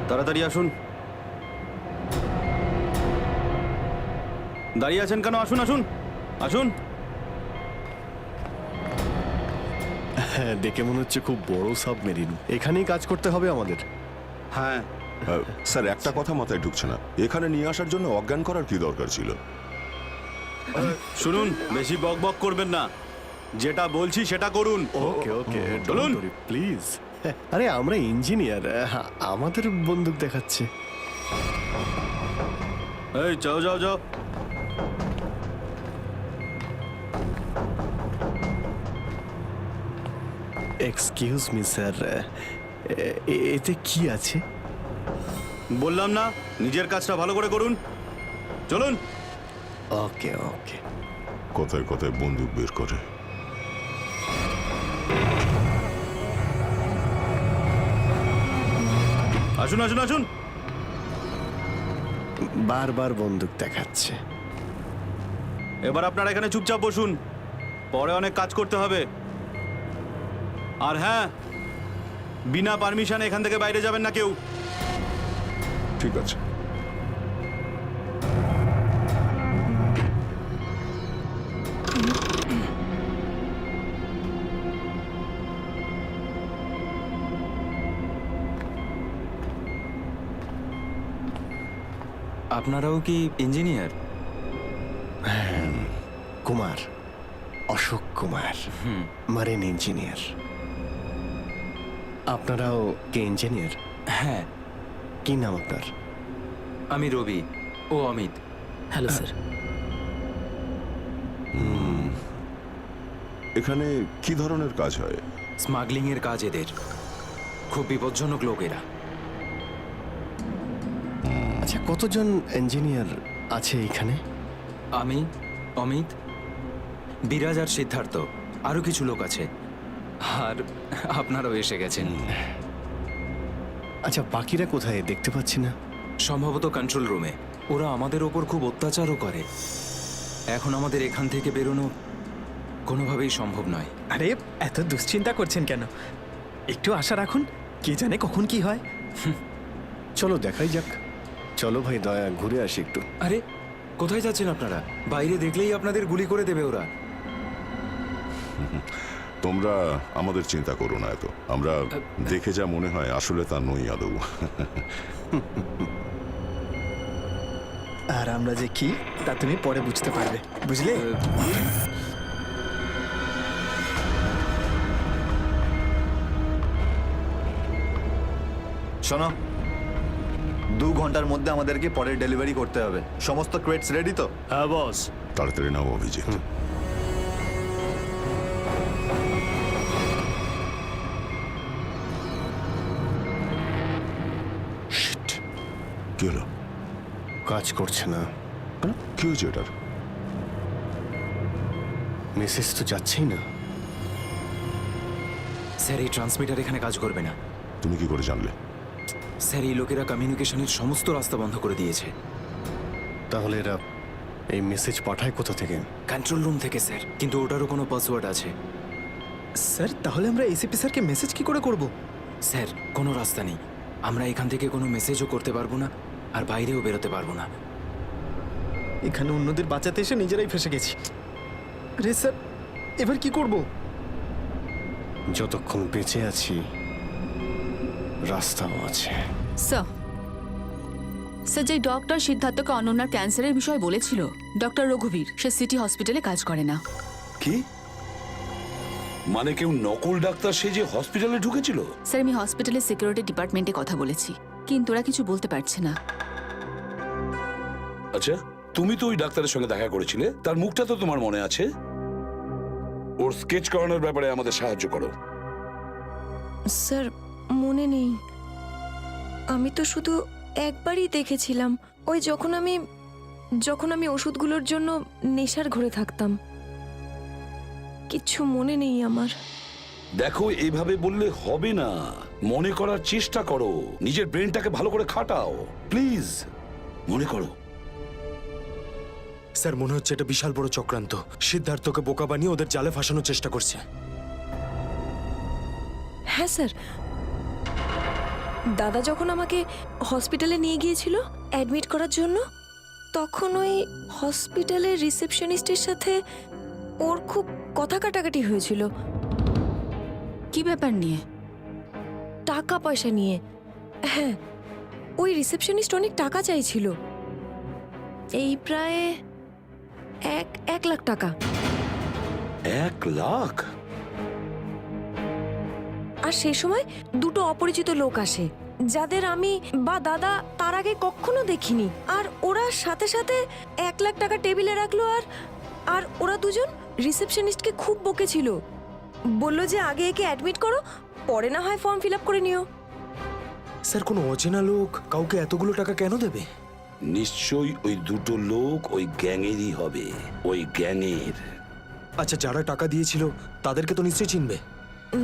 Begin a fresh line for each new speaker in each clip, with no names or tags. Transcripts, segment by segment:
তাড়াতাড়ি আসুন। দাঁড়িয়ে আছেন কেন? আসুন আসুন আসুন।
হ্যাঁ, দেখে মনে হচ্ছে খুব বড় সাবমেরিন। এখানেই কাজ করতে হবে আমাদের।
হ্যাঁ
স্যার, একটা কথা মাথায় ঢুকছে না, এখানে নিয়ে আসার জন্য অজ্ঞান করার কি দরকার ছিল?
শুনুন, বেশি বক বক করবেন না, যেটা বলছি সেটা করুন।
ওকে ওকে,
চলুন
প্লিজ। আরে আমরা ইঞ্জিনিয়ার, আমাদের বন্দুক দেখাচ্ছে।
এই যাও যাও যাও।
এক্সকিউজ মি স্যার, এতে কি আছে?
বললাম না, নিজের কাজটা ভালো করে করুন। চলুন।
ওকে ওকে।
কথায় কথায় বন্দুক বের করে।
আসুন আসুন আসুন।
বারবার বন্দুক দেখাচ্ছে।
এবার আপনারা এখানে চুপচাপ বসুন, পরে অনেক কাজ করতে হবে। আর হ্যাঁ, বিনা পারমিশনে এখান থেকে বাইরে যাবেন না কেউ।
ঠিক আছে।
আপনারাও কি engineer?
Kumar, Ashok Kumar, marine engineer. আপনারাও কি ইঞ্জিনিয়ার?
হ্যাঁ।
কি নাম আপনার?
আমি রবি, ও অমিত।
Hello sir.
এখানে কি ধরনের কাজ হয়?
স্মাগলিং এর কাজ এদের। খুব বিপজ্জনক লোক এরা।
আচ্ছা, কতজন ইঞ্জিনিয়ার আছে এখানে?
আমি, অমিত, বিরাজ আর সিদ্ধার্থ, আরো কিছু লোক আছে। আর আপনারাও এসে গেছেন।
আচ্ছা, বাকিরা কোথায় দেখতে পাচ্ছি না?
সম্ভবত কন্ট্রোল রুমে। ওরা আমাদের ওপর খুব অত্যাচারও করে। এখন আমাদের এখান থেকে বেরোনো কোনোভাবেই সম্ভব নয়।
আরে এত দুশ্চিন্তা করছেন কেন? একটু আশা রাখুন, কে জানে কখন কি হয়।
চলো দেখাই যাক। চলো ভাই, দয়া ঘুরে আসি একটু।
আরে কোথায় যাচ্ছেন আপনারা? বাইরে দেখলেই আপনাদের গুলি করে দেবে ওরা।
তোমরা আমাদের চিন্তা করো না এত, আমরা দেখে যা মনে হয় আসলে তা নই আদৌ।
আর আমরা যে কি তা তুমি পরে বুঝতে পারবে, বুঝলে?
শোনো, 2 ঘন্টার মধ্যে আমাদেরকে পরের ডেলিভারি করতে হবে। সমস্ত ক্রেটস রেডি তো?
হ্যাঁ বস।
তাড়াতাড়ি নাও অভিজিৎ। কি হলো?
কাজ করছে না।
কি হয়েছে এটার?
মেসেজ তো যাচ্ছেই না।
স্যার, এই ট্রান্সমিটার এখানে কাজ করবে না।
তুমি কি করে জানলে?
স্যার, এই লোকেরা কমিউনিকেশনের সমস্ত রাস্তা বন্ধ করে দিয়েছে।
তাহলে এরা এই মেসেজ পাঠায় কোথা থেকে?
কন্ট্রোল রুম থেকে স্যার, কিন্তু ওটারও কোনো পাসওয়ার্ড আছে।
স্যার, তাহলে আমরা এসিপি স্যারকে মেসেজ কি করে করব?
স্যার, কোনো রাস্তা নেই। আমরা এখান থেকে কোনো মেসেজও করতে পারবো না, আর বাইরেও বেরোতে পারবো না।
এখানে অন্যদের বাঁচাতে এসে নিজেরাই ফেসে গেছি। আরে স্যার, এবার কি করব?
যতক্ষণ বেঁচে আছি রাস্তাও আছে।
স্যার, স্যার, যে ডক্টর সিদ্ধার্থকে অনন্যার ক্যান্সারের বিষয়ে বলেছিল, ডক্টর রঘুবীর, সে সিটি হসপিটালে কাজ করে না।
কি মানে? কেউ নকল ডাক্তার সেজে হসপিটালে ঢুকেছিল?
স্যার, আমি হসপিটালের সিকিউরিটি ডিপার্টমেন্টে কথা বলেছি, কিন্তু ওরা কিছু বলতে পারছে না।
আচ্ছা, তুমি তো ওই ডাক্তারের সঙ্গে দেখা করেছিলে, তার মুখটা তো তোমার মনে আছে। ওর স্কেচ করানোর ব্যাপারে আমাদের সাহায্য করো।
স্যার, মনে নেই। আমি তো শুধু একবারই দেখেছিলাম, ওই যখন আমি ওষুধগুলোর জন্য নেশার ঘরে থাকতাম। কিচ্ছু মনে নেই আমার।
দেখো, এইভাবে বললে হবে না। মনে করার চেষ্টা করো, নিজের ব্রেনটাকে ভালো করে খাটাও প্লিজ। মনে করো।
স্যার, মনে হচ্ছে এটা বিশাল বড় চক্রান্ত। সিদ্ধার্থকে বোকা বানিয়ে ওদের জালে ফাঁসানোর চেষ্টা করছে।
হ্যাঁ স্যার, দাদা যখন আমাকে হসপিটালে নিয়ে গিয়েছিল অ্যাডমিট করার জন্য, তখন ওই হসপিটালের রিসেপশনিস্টের সাথে ওর খুব কথা কাটাকাটি হয়েছিল
কি ব্যাপার নিয়ে?
টাকা পয়সা নিয়ে। হ্যাঁ, ওই রিসেপশনিস্ট অনেক টাকা চাইছিল, এই প্রায় 1 লাখ টাকা।
1 লাখ?
আর সেই সময় দুটো অপরিচিত লোক আসে, যাদের আমি বা দাদা তার আগে কখনো দেখিনি। আর ওরা সাথে সাথে 1 লাখ টাকা টেবিলে রাখলো। আর ওরা দুজন রিসেপশনিস্টকে খুব বকেছিল, বললো যে আগে একে অ্যাডমিট করো, পরে না হয় ফর্ম ফিল আপ করে নিও।
স্যার কোনো অচেনা লোক কাউকে এতগুলো টাকা কেন দেবে?
নিশ্চয়ই ওই দুটো লোক ওই গ্যাংয়েরই হবে, ওই গ্যাংয়ের।
আচ্ছা, যারা টাকা দিয়েছিল তাদেরকে তো নিশ্চয়ই চিনবে।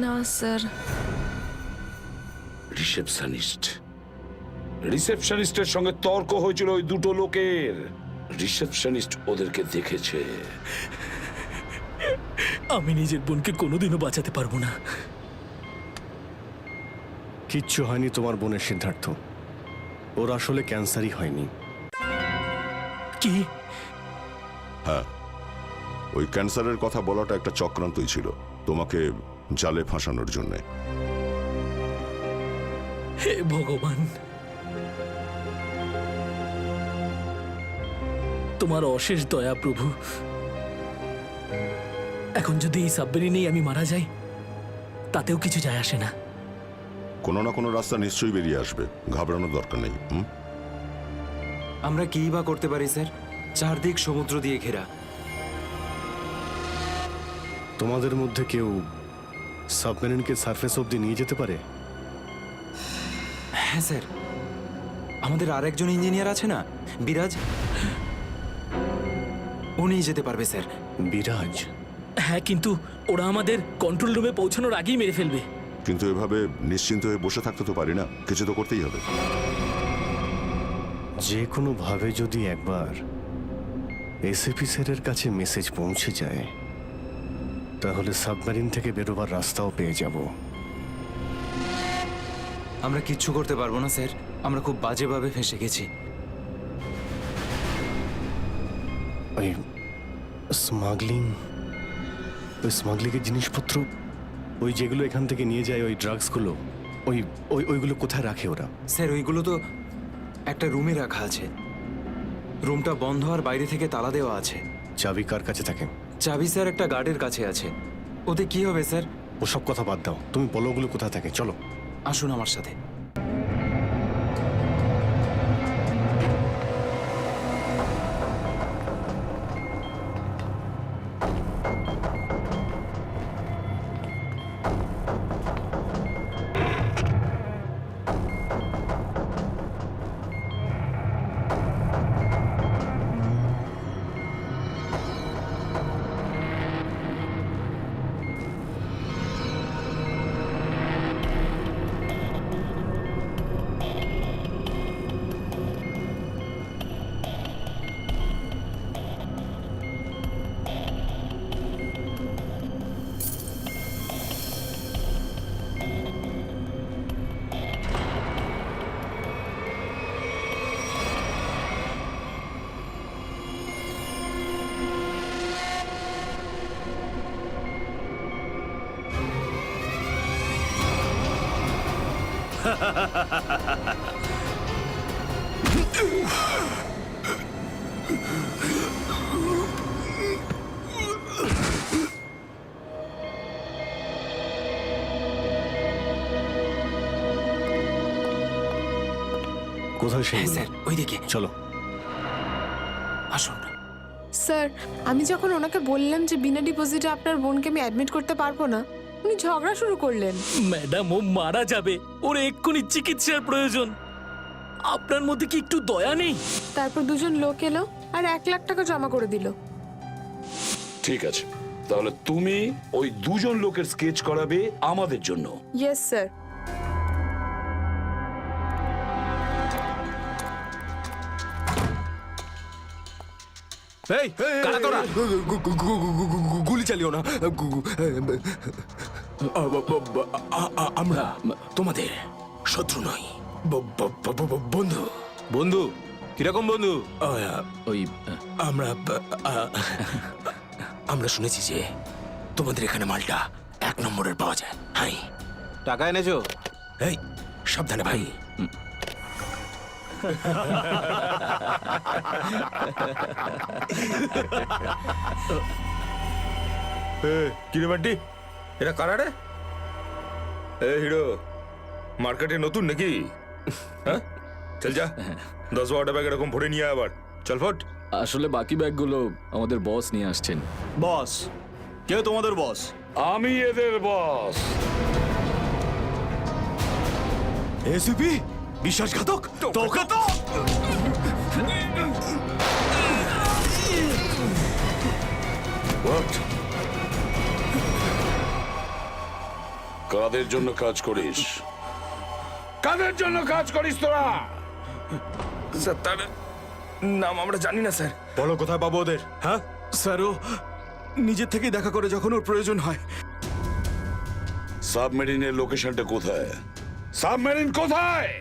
না স্যার।
রিসেপশনিস্টের সঙ্গে তর্ক হয়েছিল ওই দুটো লোকের। রিসেপশনিস্ট ওদেরকে দেখেছে।
আমি নিজের বোনকে কোনোদিনও বাঁচাতে পারবো না।
কিচ্ছু হয়নি তোমার বোনের সিদ্ধার্থ, ওর আসলে ক্যান্সারই হয়নি।
কি?
হ্যাঁ, ওই ক্যান্সারের কথা বলাটা একটা চক্রান্তই ছিল, তোমাকে জালে ফাঁসানোর জন্যে।
হে ভগবান, তোমার অশেষ দয়া প্রভু। এখন যদি এই সাবমেরিনেই আমি মারা যাই, তাতেও কিছু যায় আসে না।
কোনো না কোনো রাস্তা নিশ্চয়ই বেরিয়ে আসবে, ঘাবড়ানোর দরকার নেই।
আমরা কি বা করতে পারি স্যার? চারদিক সমুদ্র দিয়ে ঘেরা।
তোমাদের মধ্যে কেউ সাবমেরিনকে সারফেস অব্দি নিয়ে যেতে পারে?
হ্যাঁ স্যার, আমাদের আরেকজন ইঞ্জিনিয়ার আছে না, বিরাজ, উনিই যেতে পারবে স্যার।
বিরাজ?
হ্যাঁ, কিন্তু ওরা আমাদের কন্ট্রোল রুমে পৌঁছানোর আগেই মেরে ফেলবে।
কিন্তু এভাবে নিশ্চিন্ত হয়ে বসে থাকতে তো পারি না, কিছু তো করতেই হবে।
যে কোনো ভাবে যদি একবার এসএপি স্যারের কাছে মেসেজ পৌঁছে যায়, তাহলে সাবমেরিন থেকে বেরোবার রাস্তাও পেয়ে যাব।
আমরা কিচ্ছু করতে পারবো না স্যার, আমরা খুব বাজেভাবে ফেঁসে গেছি।
ওই স্মাগলিংয়ের জিনিসপত্র, ওই যেগুলো এখান থেকে নিয়ে যায়, ওই ড্রাগসগুলো, ওইগুলো কোথায় রাখে ওরা?
স্যার ওইগুলো তো একটা রুমে রাখা আছে, রুমটা বন্ধ আর বাইরে থেকে তালা দেওয়া আছে।
চাবি কার কাছে থাকে?
চাবি স্যার একটা গার্ডের কাছে আছে। ওতে কি হবে স্যার?
ওসব কথা বাদ দাও, তুমি বলো ওগুলো কোথায় থাকে। চলো
আসুন আমার সাথে।
কোথায়
হ্যাঁ
সেগুলো?
স্যার ওইদিকে
চলো
আসুন।
স্যার, আমি যখন ওনাকে বললাম যে বিনা ডিপোজিটে আপনার বোনকে আমি অ্যাডমিট করতে পারবো না, উনি ঝগড়া শুরু করলেন।
ম্যাডাম, ও মারা যাবে, ওর এক্ষুনি চিকিৎসার প্রয়োজন। আপনার মধ্যে কি একটু দয়া নেই?
তারপর দুজন লোক এলো আর 1 লাখ টাকা জমা করে দিল।
ঠিক আছে, তাহলে তুমি ওই দুজন লোকের স্কেচ করাবে আমাদের জন্য।
Yes sir.
এই কারা তোরা? গুলি চালিও না। আমরা তোমাদের শত্রু নই। বন্ধু
বন্ধু কিরকম বন্ধু?
ওই আমরা শুনেছি যে তোমাদের এখানে মালটা 1 নম্বরের পাওয়া যায়। হাই,
টাকা এনেছো?
এই সাবধানে ভাই।
কিরে বান্টি, এরা কারা রে? এ হিরো, মার্কেটে নতুন নাকি? হ্যাঁ, চল যা 10-12টা ব্যাগ এরকম ভরে নিয়ে আয় আবার। চল ফট।
আসলে বাকি ব্যাগগুলো আমাদের বস নিয়ে আসছেন।
বস? কেউ তোমাদের বস?
আমি এদের বস।
এসিপি বিশ্বাসঘাতক, তোকে তো
What? কাদের জন্য কাজ করিস? কাদের জন্য কাজ করিস তোরা?
স্যার, তার নাম আমরা জানি না স্যার।
বলো কোথায় পাবো ওদের? হ্যাঁ
স্যার, ও নিজের থেকেই দেখা করে যখন ওর প্রয়োজন হয়।
সাবমেরিনের লোকেশনটা কোথায়? সাবমেরিন কোথায়?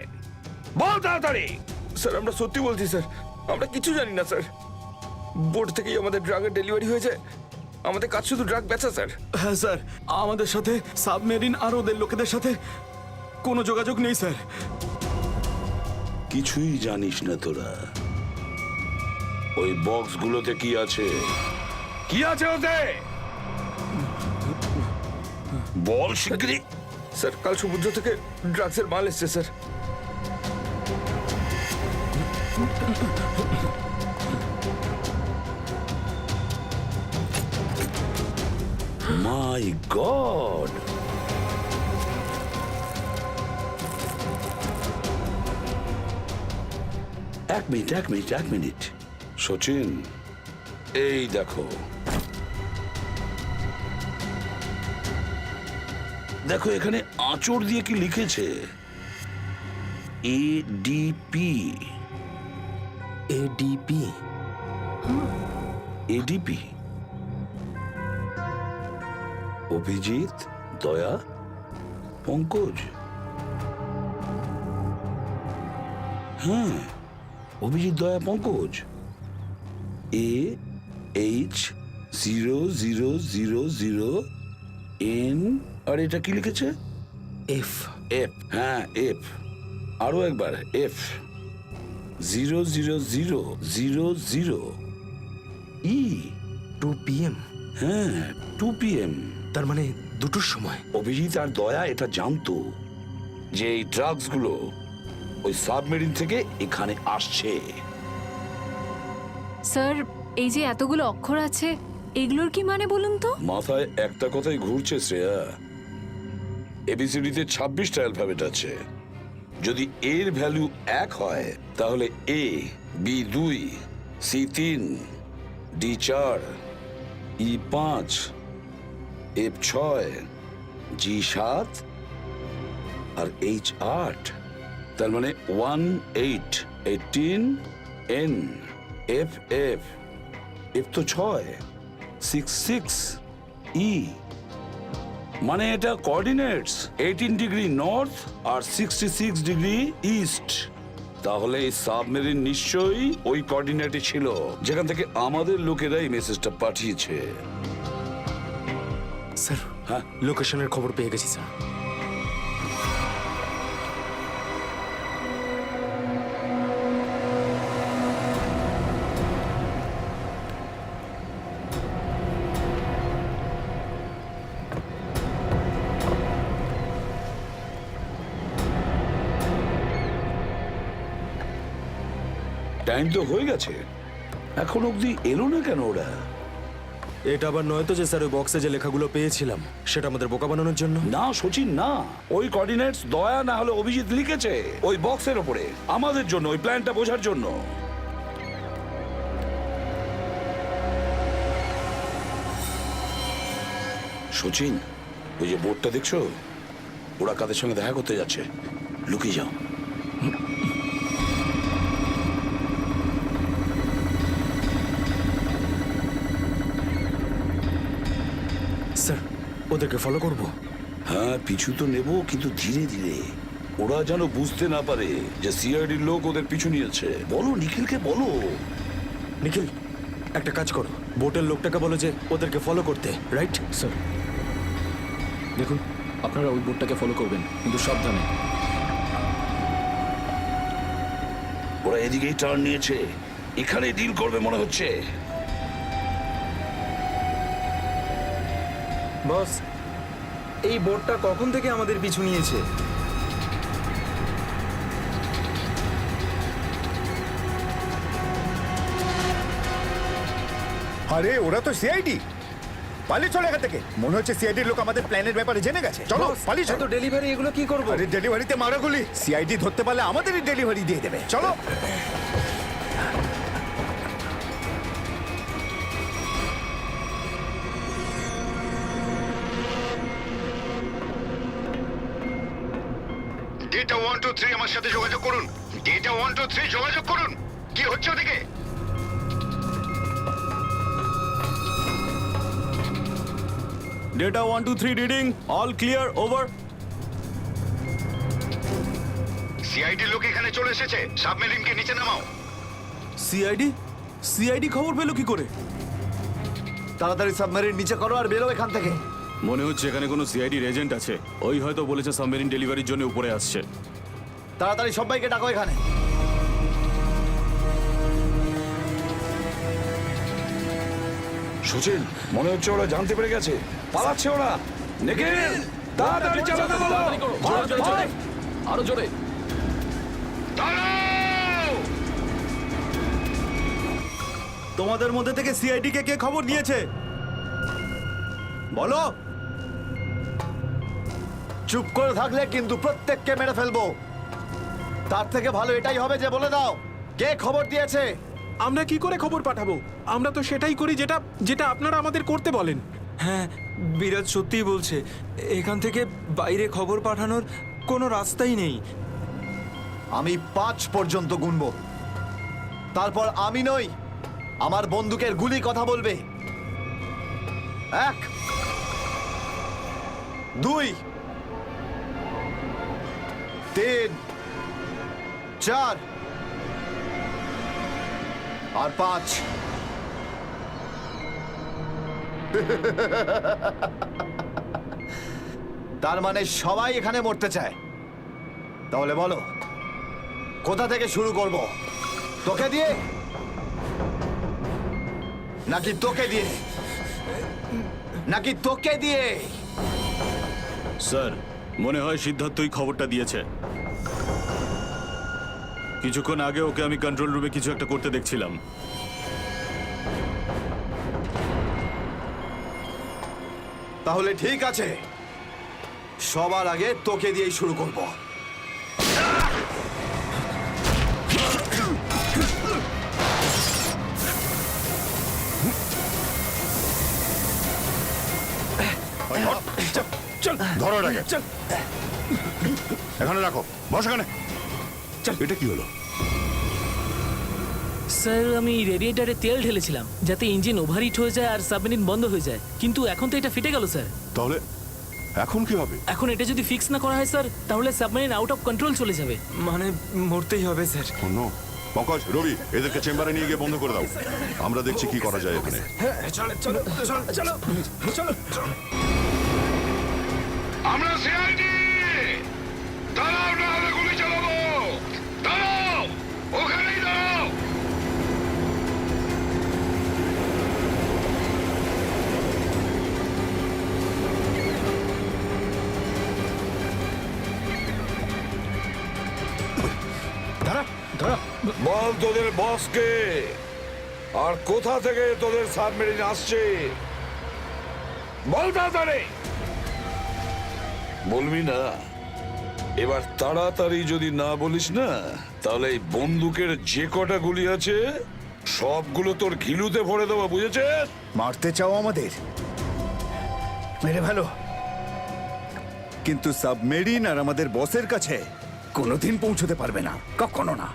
বল তাড়াতাড়ি।
স্যার, আমরা সত্যি বলছি স্যার, আমরা কিছু জানি না স্যার। বোর্ড থেকেই আমাদের ড্রাগের ডেলিভারি হয়েছে। আমাদের কাজ শুধু ড্রাগ বেচা স্যার।
হ্যাঁ স্যার, আমাদের সাথে সাবমেরিন আর ওদের লোকেদের সাথে কোনো যোগাযোগ নেই স্যার।
কিছুই জানিস না তোরা। ওই বক্সগুলোতে কি আছে? কি আছে ওতে? বল শিগগিরই।
স্যার, কাল সমুদ্র থেকে ড্রাগসের মাল এসছে স্যার।
মাই গড! এক মিনিট সচিন, এই দেখো দেখো এখানে আঁচড় দিয়ে কি লিখেছে? এডিপি।
এডিপি?
এডিপি অভিজিৎ, দয়া, পঙ্কজ। হ্যাঁ, অভিজিৎ, দয়া, পঙ্কজ। AH0000N। আর এটা কি লিখেছে?
এফ।
এফ। হ্যাঁ, এফ। আরো একবার এফ। 00000E।
2 PM?
হ্যাঁ, 2 PM।
তার মানে 2টোর সময়।
অভিজিৎ আর দয়া এটা জানতো যে এই ড্রাগসগুলো ওই সাবমেরিন থেকে এখানে আসছে।
স্যার, এই যে এতগুলো অক্ষর আছে, এগুলোর কি মানে বলুন তো?
মাথায় একটা কথাই ঘুরছে শ্রেয়া। এবিসিডিতে 26টা অ্যালফাবেট আছে। যদি এর ভ্যালু 1 হয় তাহলে A, B 2, C 3, D 4, E 5, F 6, G 7 R H 8। তার মানে 1 8 18 N F F F তো 6 6 6 E। মানে এটা কোঅর্ডিনেটস 18 ডিগ্রি নর্থ আর 66 ডিগ্রি ইস্ট। তাহলে এই সাবমেরিন নিশ্চয়ই ওই কোঅর্ডিনেটে ছিল যেখান থেকে আমাদের লোকেরা এই মেসেজটা পাঠিয়েছে।
স্যার,
হ্যাঁ,
লোকেশনের খবর পেয়ে গেছি স্যার।
টাইম তো হয়ে গেছে, এখন অবধি এলো না কেন ওরা?
এটা আবার নয় তো যে স্যার ওই বক্সে যে লেখাগুলো পেয়েছিলাম সেটা আমাদের বোকা বানানোর জন্য?
না সচিন, না। ওই কোঅর্ডিনেটস দয়া না হলে অভিজিৎ লিখেছে ওই বক্সের ওপরে আমাদের জন্য, ওই প্ল্যানটা বোঝার জন্য। সচিন, ওই যে বোর্ডটা দেখছো, ওরা কাদের সঙ্গে দেখা করতে যাচ্ছে। লুকিয়ে যাও।
স্যার, ওদেরকে ফলো করব?
হ্যাঁ, পিছু তো নেব, কিন্তু ধীরে ধীরে। ওরা যেন বুঝতে না পারে যে সিআইডির লোক ওদের পিছু নিয়েছে। বলো নিখিলকে বলো।
নিখিল একটা কাজ করো, বোটের লোকটাকে বলো যে ওদেরকে ফলো করতে, রাইট?
স্যার দেখুন, আপনারা ওই বোটটাকে ফলো করবেন, কিন্তু সাবধানে।
ওরা এদিকেই টার্ন নিয়েছে, এখানে ডিল করবে মনে হচ্ছে।
বস, এই বোটটা কখন থেকে আমাদের পিছু নিয়েছে?
আরে ওরা তো সিআইডি, পালিয়ে চলে এখান থেকে। মনে হচ্ছে সিআইডির লোক আমাদের প্ল্যানের ব্যাপারে জেনে গেছে। চলো পালিয়ে চলো।
ডেলিভারি এগুলো কি করবো?
আরে ডেলিভারিতে মারাগুলি, সিআইডি ধরতে পারলে আমাদেরই ডেলিভারি দিয়ে দেবে। চলো।
ডেটা 123 আমার সাথে যোগাযোগ করুন। ডেটা 123 যোগাযোগ করুন। কি হচ্ছে ওদিকে?
Data 123 reading, all clear, over.
CID লোক এখানে চলে এসেছে, সাবমেরিনকে নিচে নামাও।
সিআইডি খবর পেলো কি করে?
তাড়াতাড়ি সাবমেরিন নিচে করো আর বেরো এখান থেকে।
মনে হচ্ছে এখানে কোনো সিআইডির এজেন্ট আছে, ওই হয়তো বলেছে সাবমেরিন ডেলিভারির জন্য উপরে আসছে।
তাড়াতাড়ি সবাইকে ডাকো এখানে।
সুচিল, মনে হচ্ছে ওরা জানতে পেরে গেছে, পালাচ্ছে ওরা। নিখিল তাড়াতাড়ি চালাতে বলো।
আরো জোরে।
তোমাদের মধ্যে থেকে সিআইডি কে কে খবর দিয়েছে বলো।
চুপ করে থাকলে কিন্তু প্রত্যেককে মেরে ফেলবো। তার থেকে ভালো এটাই হবে যে বলে দাও কে খবর দিয়েছে।
আমরা কি করে খবর পাঠাবো? আমরা তো সেটাই করি যেটা যেটা আপনারা আমাদের করতে বলেন।
হ্যাঁ, বিরাজ সত্যিই বলছে, এখান থেকে বাইরে খবর পাঠানোর কোনো রাস্তাই নেই।
আমি 5 পর্যন্ত গুনবো, তারপর আমি নই, আমার বন্দুকের গুলি কথা বলবে। 1 2 3 4 আর 5। তার মানে সবাই এখানে মরতে চায়। তাহলে বলো কোথা থেকে শুরু করব? তোকে দিয়ে নাকি তোকে দিয়ে? নাকি তোকে দিয়ে?
স্যার, মনে হয় সিদ্ধার্থই খবরটা দিয়েছে। কিছুক্ষণ আগে ওকে আমি কন্ট্রোল রুমে কিছু একটা করতে দেখছিলাম।
তাহলে ঠিক আছে, সবার আগে তোকে দিয়েই শুরু করব।
ধরো এটাকে, এখানে রাখো, বস এখানে। এটা কি হলো?
স্যার, আমি রেডিয়েটারে তেল ঢেলেছিলাম যাতে ইঞ্জিন ওভারহিট হয়ে যায় আর সাবমেরিন বন্ধ হয়ে যায়, কিন্তু এখন তো এটা ফেটে গেল স্যার।
তাহলে এখন কি হবে?
এখন এটা যদি ফিক্স না করা হয় স্যার, তাহলে সাবমেরিন আউট অফ কন্ট্রোল চলে যাবে।
মানে মরতেই হবে স্যার।
অন্য পঙ্কজ, রবি, এদেরকে চেম্বারে নিয়ে গিয়ে বন্ধ করে দাও। আমরা দেখছি কি করা যায় এখানে।
আমরা সিআইডি, দাঁড়াও না হলে গুলি চালাবো। দাঁড়াও, ওখানেই দাঁড়াও।
বল তোদের বসকে, আর কোথা থেকে তোদের সাবমেরিন আসছে বল তাড়াতাড়ি। বলবি না? এবার তাড়াতাড়ি যদি না বলিস না, তাহলে এই বন্দুকের যে কটা গুলি আছে সবগুলো তোর ঘিলুতে ভরে দেবো, বুঝেছিস?
মারতে চাও আমাদের? মেরে ভালো, কিন্তু সাবমেরিন আর আমাদের বসের কাছে কোনোদিন পৌঁছতে পারবে না, কখনো না।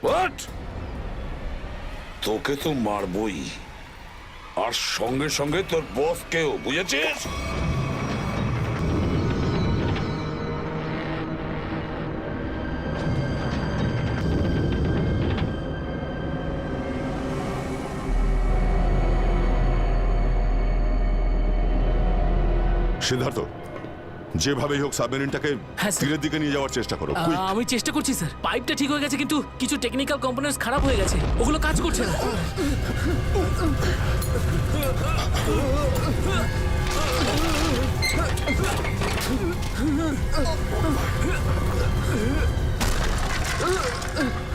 হোয়াট? তোকে তো মারবই, আর সঙ্গে সঙ্গে তোর বস কেউ, বুঝেছিস?
সিদ্ধার্থ, যেভাবেই হোক সাবমেরিনটাকে
হ্যাঁ, স্যার।
তীরের দিকে নিয়ে যাওয়ার চেষ্টা করো। quick!
আমি চেষ্টা করছি স্যার। পাইপটা ঠিক হয়ে গেছে কিন্তু কিছু টেকনিক্যাল কম্পোনেন্টস খারাপ হয়ে গেছে, ওগুলো কাজ করছে না।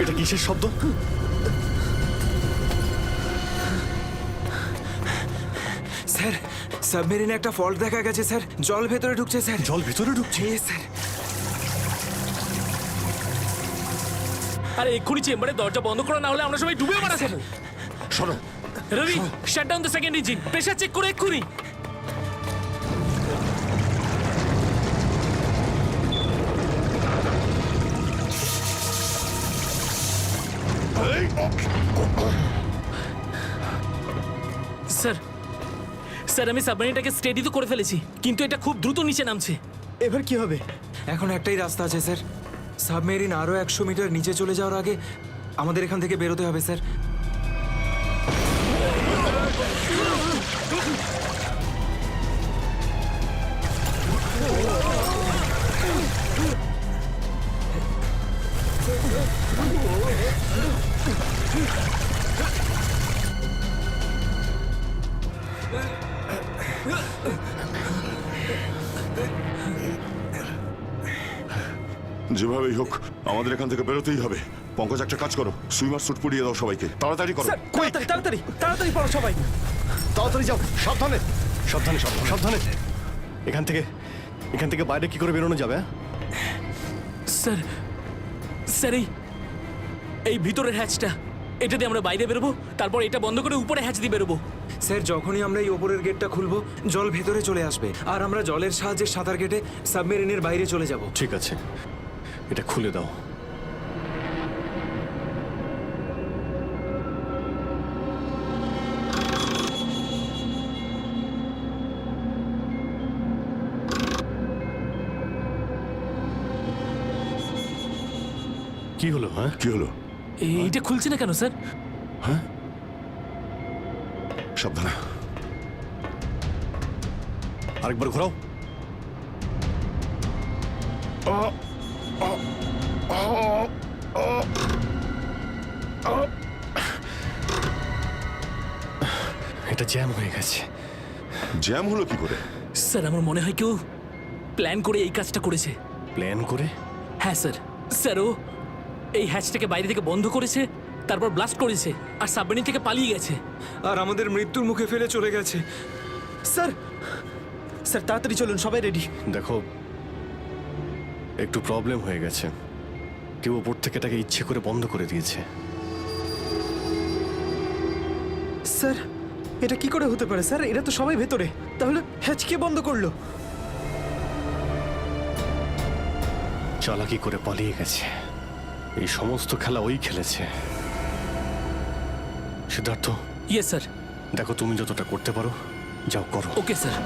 এটা কিসের শব্দ?
স্যার, সাবমেরিনে একটা ফল্ট দেখা গেছে স্যার। জল ভেতরে ঢুকছে স্যার।
জল ভিতরে ঢুকছে?
স্যার।
আরে এক্ষুনি চেম্বারে দরজা বন্ধ করা না হলে আমরা সবাই ডুবে মারা স্যার।
শোনো,
Ravi, shut down the second engine, pressure check করে এক্ষুনি। স্যার, স্যার আমি সাবমেরিনটাকে স্টেডি তো করে ফেলেছি, কিন্তু এটা খুব দ্রুত নিচে নামছে।
এবার কি হবে?
এখন একটাই রাস্তা আছে স্যার। সাবমেরিন আরো 100 মিটার নিচে চলে যাওয়ার আগে আমাদের এখান থেকে বেরোতে হবে স্যার।
যেভাবেই হোক আমাদের এখান থেকে বেরোতেই হবে। পঙ্কজ, একটা কাজ করো, সুইমার স্যুট পরিয়ে দাও সবাইকে, তাড়াতাড়ি করো।
স্যার তাড়াতাড়ি তাড়াতাড়ি তাড়াতাড়ি পড়ো সবাই।
তাড়াতাড়ি যাও, সাবধানে সাবধানে সাবধানে সাবধানে। এখান থেকে বাইরে কি করে বেরোনো যাবে?
স্যার, স্যার এই ভিতরের হ্যাচটা, এটা দিয়ে আমরা বাইরে বেরোবো, তারপর এটা বন্ধ করে উপরে হ্যাচ দিয়ে বেরোবো।
স্যার, যখনই আমরা এই ওপরের গেটটা খুলবো জল ভেতরে চলে আসবে আর আমরা জলের সাহায্যে সাঁতার কেটে সাবমেরিনের বাইরে চলে যাব।
ঠিক আছে, এটা খুলে দাও। কি হলো? হ্যাঁ,
কি হলো?
এইটা খুলছে না কেন স্যার?
সাবধানে।
আরেকবার ঘোরাও। এটা জ্যাম হয়ে গেছে।
জ্যাম হলো কি করে?
স্যার আমার মনে হয় কেউ প্ল্যান করে এই কাজটা করেছে।
প্ল্যান করে?
হ্যাঁ স্যার। স্যার ও এই হ্যাচটাকে বাইরে থেকে বন্ধ করেছে, তারপর ব্লাস্ট করেছে আর সাবমেরিন থেকে পালিয়ে গেছে
আর আমাদের মৃত্যুর মুখে ফেলে চলে গেছে।
স্যার স্যার তাড়াতাড়ি চলুন, সবাই রেডি।
দেখো, একটু প্রবলেম হয়ে গেছে। কেউ ওপর থেকে এটাকে ইচ্ছে করে বন্ধ করে দিয়েছে।
স্যার এটা কি করে হতে পারে স্যার? এরা তো সবাই ভেতরে, তাহলে হ্যাচ কে বন্ধ করলো?
চালাকি করে পালিয়ে গেছে। এই সমস্ত খেলা ওই খেলেছে। Siddharth,
yes sir.
দেখো তুমি যতটা করতে পারো যাও করো।
Okay sir.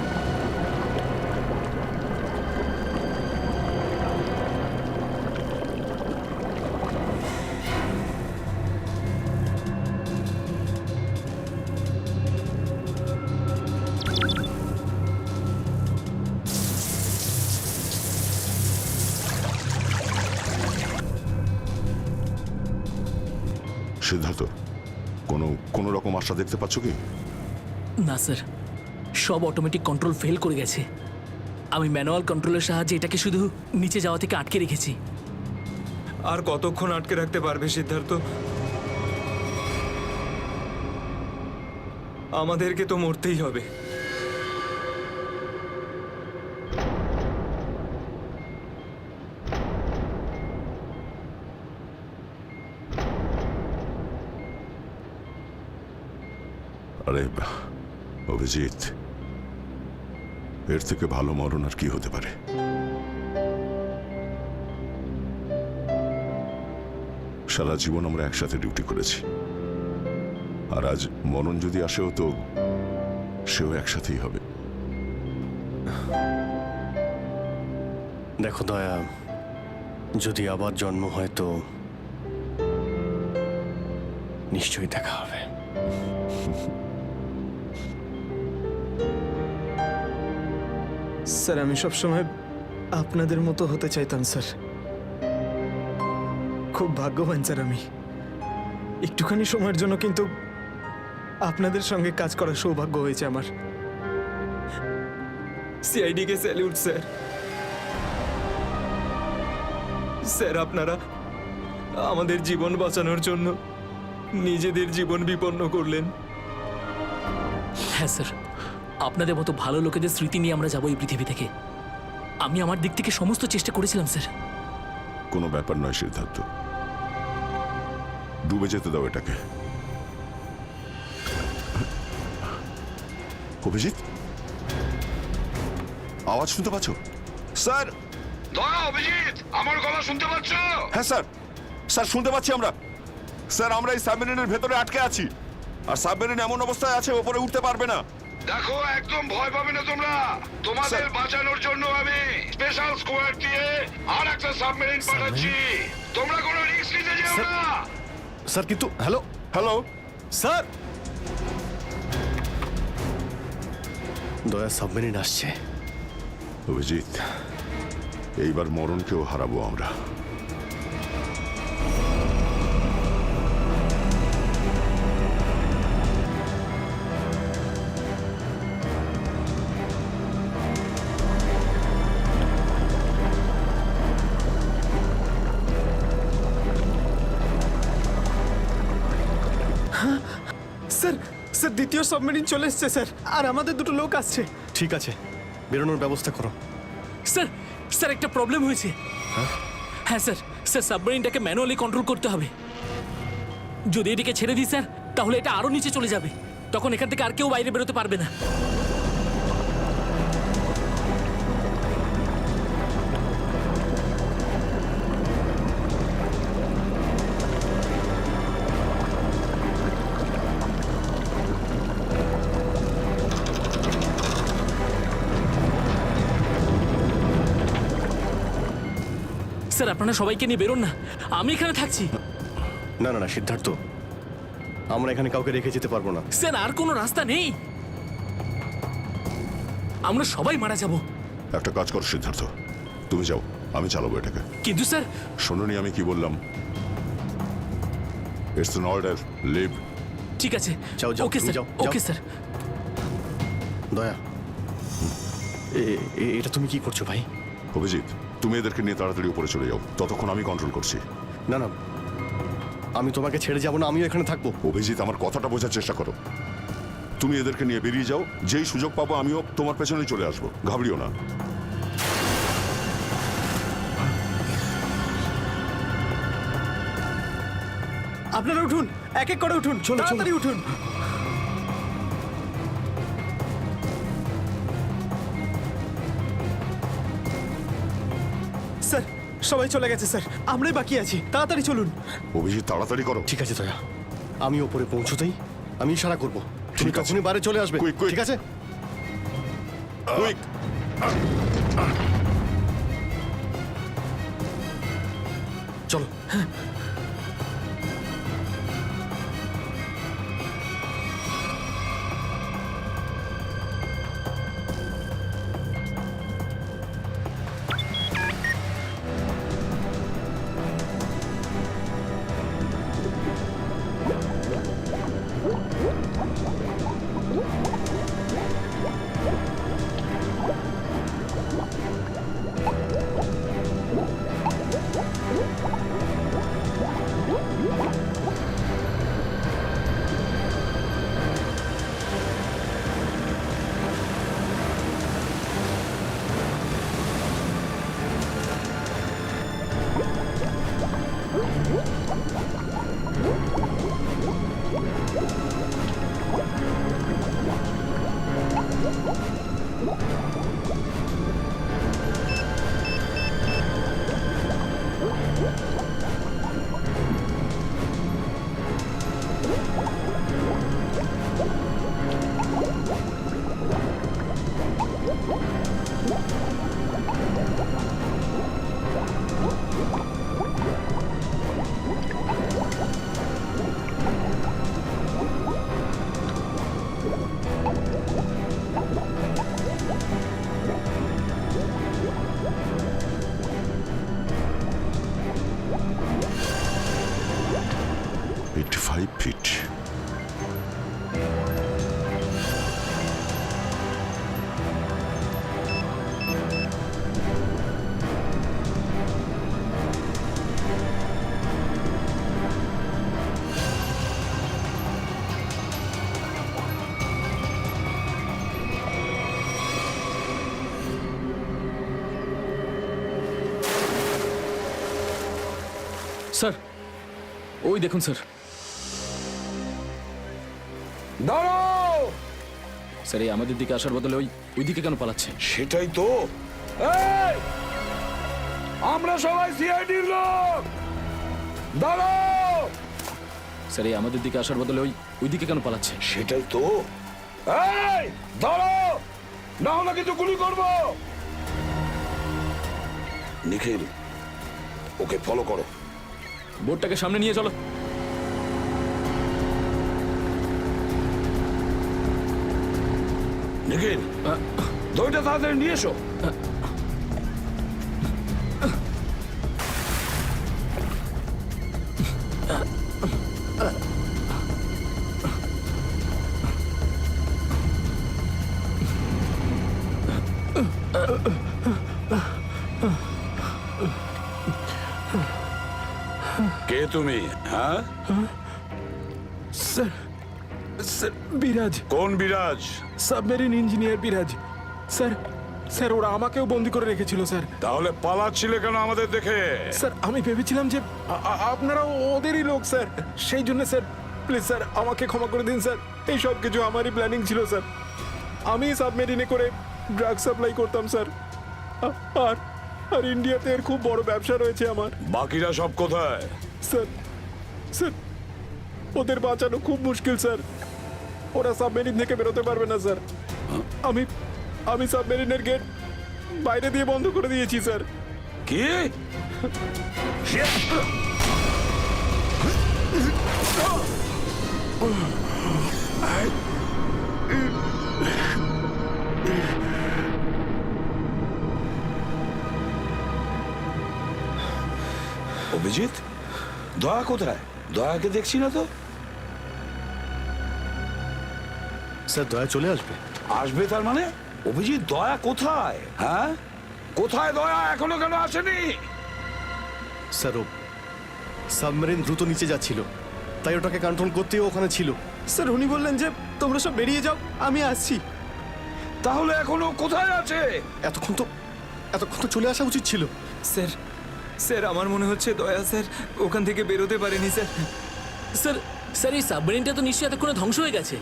সিদ্ধার্থ, কোনো রকম আশা দেখতে পাচ্ছ কি?
না স্যার, সব অটোমেটিক কন্ট্রোল ফেল করে গেছে। আমি ম্যানুয়াল কন্ট্রোলের সাহায্যে এটাকে শুধু নিচে যাওয়া থেকে আটকে রেখেছি।
আর কতক্ষণ আটকে রাখতে পারবে সিদ্ধার্থ? আমাদেরকে তো মরতেই হবে।
আরে অভিজিৎ, এর থেকে ভালো মরণ আর কি হতে পারে? সারা জীবন আমরা একসাথে ডিউটি করেছি, আর আজ মরণ যদি আসেও তো সেও একসাথেই হবে।
দেখো দয়া, যদি আবার জন্ম হয় তো নিশ্চয়ই দেখা হবে।
স্যার আমি সবসময় আপনাদের মতো হতে চাইতাম স্যার। খুব ভাগ্যবান স্যার আমি। একটুখানি সময়ের জন্য কিন্তু আপনাদের সঙ্গে কাজ করার সৌভাগ্য হয়েছে আমার। সিআইডি কে স্যালিউট স্যার। স্যার আপনারা আমাদের জীবন বাঁচানোর জন্য নিজেদের জীবন বিপন্ন করলেন।
হ্যাঁ স্যার, আপনাদের মতো ভালো লোকেদের স্মৃতি নিয়ে আমরা যাবো এই পৃথিবী থেকে। আমি আমার দিক থেকে সমস্ত চেষ্টা করেছিলাম স্যার।
কোনো ব্যাপার নয় সিদ্ধার্থ, ডুবে যেতে দাও এটাকে। অভিজিৎ, আওয়াজ শুনতে পাচ্ছ? স্যার,
অভিজিৎ, আমার গলা শুনতে পাচ্ছ?
হ্যাঁ স্যার, স্যার শুনতে পাচ্ছি আমরা। স্যার আমরা এই সাবমেরিনের ভেতরে আটকে আছি, আর সাবমেরিন এমন অবস্থায় আছে ওপরে উঠতে পারবে না।
দেখো, একদম ভয় পাবে না তোমরা। তোমাদের
স্যার।
বাঁচানোর জন্য আমি স্পেশাল স্কোয়াড দিয়ে আর একটা সাবমেরিন পাঠাচ্ছি। তোমরা কোনো রিস্ক নিতে যেও না।
স্যার কিন্তু হ্যালো
হ্যালো
স্যার, দয়া সাবমেরিন আসছে।
অভিজিৎ, এইবার মরণকেও হারাবো আমরা।
স্যার স্যার দ্বিতীয় সাবমেরিন চলে এসছে স্যার, আর আমাদের দুটো লোক আসছে।
ঠিক আছে, বেরোনোর ব্যবস্থা করো।
স্যার, স্যার একটা প্রবলেম হয়েছে। হ্যাঁ স্যার, স্যার সাবমেরিনটাকে ম্যানুয়ালি কন্ট্রোল করতে হবে। যদি এটিকে ছেড়ে দিই স্যার, তাহলে এটা আরো নিচে চলে যাবে। তখন এখান থেকে আর কেউ বাইরে বেরোতে পারবে না। স্যার আপনারা সবাইকে নিয়ে বেরোন না, আমি এখানে থাকছি।
না না না সিদ্ধার্থ, আমরা এখানে কাউকে রেখে যেতে পারবো না।
স্যার আর কোনো রাস্তা নেই, আমরা সবাই মারা যাব।
একটা কাজ করো সিদ্ধার্থ, তুমি যাও, আমি চালাবো এটাকে।
কিন্তু স্যার,
শোনোনি আমি কি বললাম? It's an order, leave.
ঠিক আছে,
যাও, যাও,
ওকে
তুমি
স্যার,
যাও,
ওকে
যাও।
স্যার।
দয়া, এটা তুমি কি করছো ভাই?
অভিজিৎ, তুমি এদেরকে নিয়ে তাড়াতাড়ি উপরে চলে যাও, ততক্ষণ আমি কন্ট্রোল করছি।
না না, আমি তোমাকে ছেড়ে যাবো না, আমিও এখানে থাকবো।
অভিজিৎ, আমার কথাটা বোঝার চেষ্টা করো। তুমি এদেরকে নিয়ে বেরিয়ে যাও, যেই সুযোগ পাবো আমিও তোমার পেছনেই চলে আসবো, ঘাবড়িও না।
আপনারা উঠুন, এক এক করে উঠুন, তাড়াতাড়ি উঠুন। স্যার সবাই চলে গেছে স্যার, আমরাই বাকি আছি, তাড়াতাড়ি চলুন।
অভিজিৎ, তাড়াতাড়ি করো।
ঠিক আছে দয়া, আমি ওপরে পৌঁছতেই আমি ইশারা করবো, তুমি
ঠিক আছে।
তখনই বাইরে চলে আসবে।
Quick, quick.
ঠিক আছে?
কুইক।
চলো।
স্যার ওই দেখুন স্যার।
দাঁড়াও!
স্যার এই আমাদের দিকে আসার বদলে ওই দিকে কেন পালাচ্ছে?
সেটাই তো। এই! আমরা সবাই সিআইডির লোক। দাঁড়াও!
স্যার এই আমাদের দিকে আসার বদলে ওই দিকে কেন পালাচ্ছে?
সেটাই তো। এই! দাঁড়াও! না হলে কিন্তু গুলি করবো। নিখিল, ওকে ফলো করো।
বোর্ডটাকে সামনে নিয়ে চলো।
নিখিল, দইটা তাড়াতাড়ি নিয়ে এসো। কে তুমি? হ্যাঁ,
স্যার স্যার বিরাজ,
কোন বিরাজ?
সাবমেরিন ইঞ্জিনিয়ার বিরাজ। স্যার স্যার ওরা আমাকেও বন্দি করে রেখেছিল স্যার।
তাহলে পালাচ্ছিলে কেন আমাদের দেখে?
স্যার আমি ভেবেছিলাম যে আপনারা ওদেরই লোক স্যার, সেই জন্য স্যার প্লিজ স্যার আমাকে ক্ষমা করে দিন স্যার। এই সব কিছু আমারই প্ল্যানিং ছিল স্যার। আমি সাবমেরিনে করে ড্রাগ সাপ্লাই করতাম স্যার। আর আর ইন্ডিয়াতে এর খুব বড় ব্যবসা রয়েছে আমার।
বাকিরা সব কোথায়?
স্যার স্যার ওদের বাঁচানো খুব মুশকিল স্যার। ওরা সাবমেরিন থেকে বেরোতে পারবে না স্যার। আমি সাবমেরিনের গেট বাইরে দিয়ে বন্ধ করে দিয়েছি স্যার।
কি? অভিজিৎ, দয়া কোথায়? দয়াকে দেখছি না তো।
স্যার দয়া চলে আসবে।
আসবে তার মানে? অভিজিৎ, দয়া কোথায়? হ্যাঁ, কোথায় দয়া? এখনো কেন আসেনি?
স্যার ও সাবমেরিন দ্রুত নিচে যাচ্ছিল, তাই ওটাকে কন্ট্রোল করতেই ওখানে ছিল।
স্যার উনি বললেন যে তোমরা সব বেরিয়ে যাও, আমি আসছি।
তাহলে এখনো কোথায় আছে?
এতক্ষণ তো চলে আসা উচিত ছিল।
স্যার স্যার আমার মনে হচ্ছে দয়া স্যার ওখান থেকে বেরোতে পারেনি স্যার।
স্যার স্যার এই সাবমেরিনটা তো নিশ্চয়ই এতক্ষণে ধ্বংস হয়ে গেছে।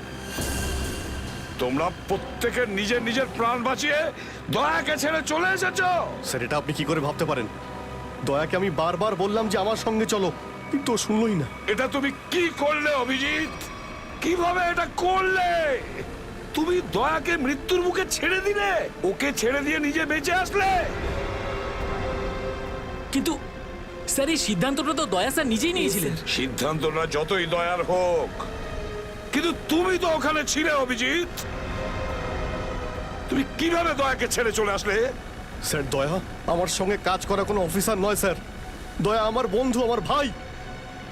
তোমরা প্রত্যেকের নিজের নিজের প্রাণ বাঁচিয়ে দয়াকে ছেড়ে চলে এসেছো।
স্যার এটা আপনি কি করে ভাবতে পারেন? দয়াকে আমি বারবার বললাম যে আমার সঙ্গে চলো, কিন্তু ও শুনলই না।
এটা তুমি কি করলে অভিজিৎ? কিভাবে এটা করলে? তুমি দয়াকে মৃত্যুর মুখে ছেড়ে দিলে, ওকে ছেড়ে দিয়ে নিজে বেঁচে আসলে।
কিন্তু স্যার এই সিদ্ধান্তটা তো দয়া স্যার নিজেই নিয়েছিলেন।
সিদ্ধান্তটা যতই দয়ার হোক, কিন্তু তুমি তো ওখানে ছিলে অভিজিৎ। তুমি কিভাবে দয়াকে ছেড়ে চলে আসলে?
স্যার দয়া আমার সঙ্গে কাজ করা কোনো অফিসার নয় স্যার। দয়া আমার বন্ধু, আমার ভাই।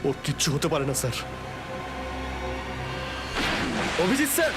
ওর কিচ্ছু হতে পারে না স্যার।
অভিজিৎ স্যার,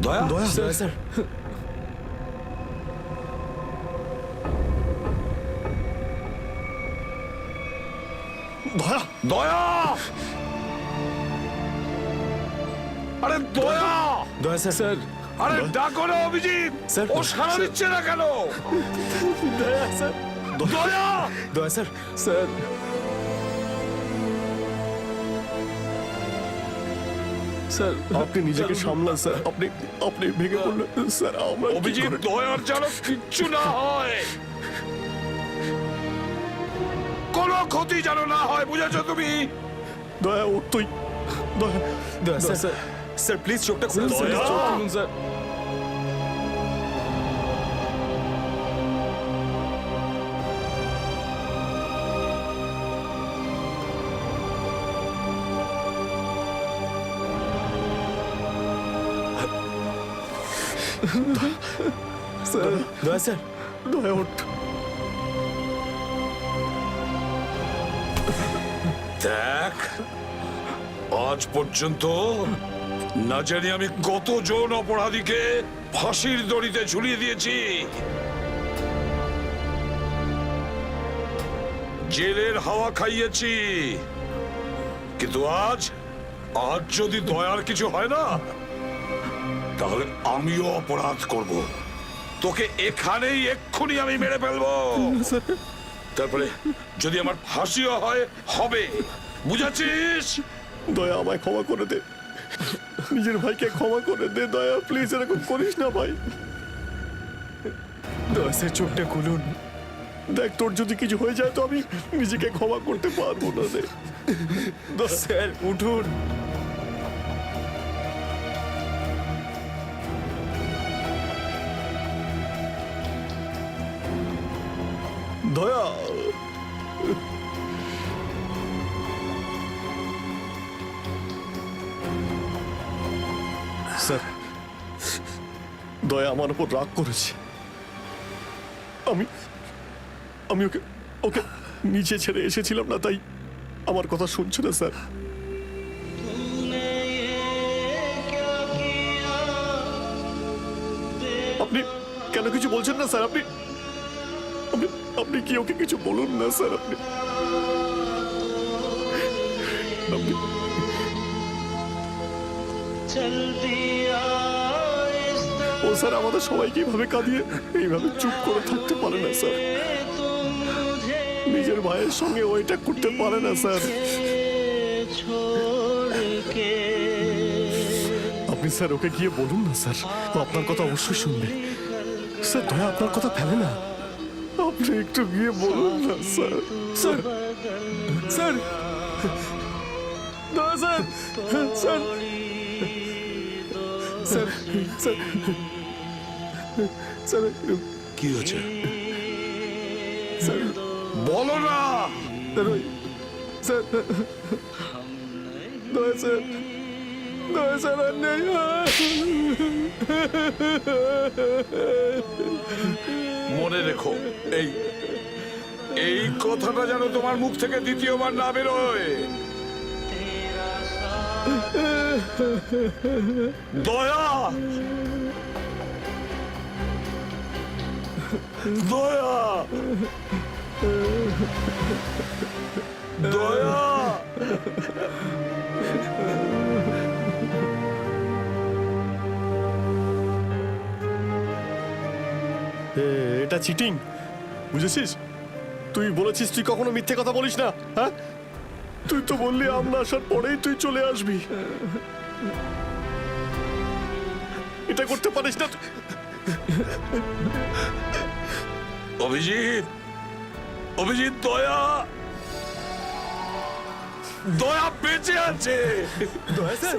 দয়া
স্যার
দয়া
দয়া আরে দয়া
দয়া স্যার
আরে ডাকো না অভিজিৎ
স্যার,
ও সাড়া দিচ্ছে না কেন?
দয়া স্যার
দয়া
দয়া স্যার স্যার স্যার
আপনি নিজেকে সামলান স্যার। আপনি আপনি ভেঙে পড়লেন স্যার। আমরা কি
অভিজিৎ
করে-
দয়ার যেন কিচ্ছু না হয়, কোনো ক্ষতি যেন না হয়, বুঝেছো তুমি?
দয়া ওর তুই দয়া
দয়া স্যার স্যার প্লিজ চোখটা খুলুন স্যার
দয়া!
চোখ খুলুন স্যার
স্যার
দয়া স্যার
দয়া ওঠ।
দেখ, আজ পর্যন্ত না জানি আমি কতজন অপরাধীকে ফাঁসির দড়িতে ঝুলিয়ে দিয়েছি, জেলের হাওয়া খাইয়েছি, কিন্তু আজ যদি দয়ার কিছু হয় না, তাহলে আমিও অপরাধ করব। তোকে এখানেই এক্ষুনি আমি মেরে ফেলবো। তারপরে যদি আমার ফাঁসিও হয়, হবে, বুঝেছিস?
দয়া আমায় ক্ষমা করে দে, নিজের ভাইকে ক্ষমা করে দে। দয়া প্লিজ এরকম করিস না ভাই।
দয়া স্যার চোখটা খুলুন
দেখ তোর যদি কিছু হয়ে যায় তো আমি নিজেকে ক্ষমা করতে পারবো না রে।
স্যার উঠুন
দয়া স্যার, দয়া আমার উপর রাগ করেছে। আমি আমি ওকে ওকে নিচে ছেড়ে এসেছিলাম না, তাই আমার কথা শুনছে না স্যার। আপনি কেন কিছু বলছেন না স্যার? আপনি আপনি আপনি কি ওকে কিছু বলুন না স্যার। আপনি আপনি ও স্যার আমাদের সবাইকে এইভাবে কাঁদিয়ে এইভাবে চুপ করে থাকতে পারে না স্যার। নিজের ভাইয়ের সঙ্গে ওইটা করতে পারে না স্যার। আপনি স্যার ওকে গিয়ে বলুন না স্যার, ও আপনার কথা অবশ্যই শুনবে। স্যার দয়া আপনার কথা ফেলে না, আপনি একটু গিয়ে বলুন না স্যার।
স্যার স্যার দয়া sir sir sir sir sir
কি হয়েছে
স্যার
বলো না।
স্যার দয়া স্যার দয়া স্যার আর নেই।
মনে রেখো, এই এই কথাটা যেন তোমার মুখ থেকে দ্বিতীয়বার না বেরোয়। দয়া দয়া দয়া
এটা চিটিং, বুঝেছিস? তুই বলেছিস তুই কখনো মিথ্যে কথা বলিস না। হ্যাঁ, তুই তো বললি আমরা আসার পরেই তুই চলে আসবি। এটা করতে পারিস না।
অভিজিৎ, অভিজিৎ, দয়া দয়া বেঁচে আছে।
দয়া স্যার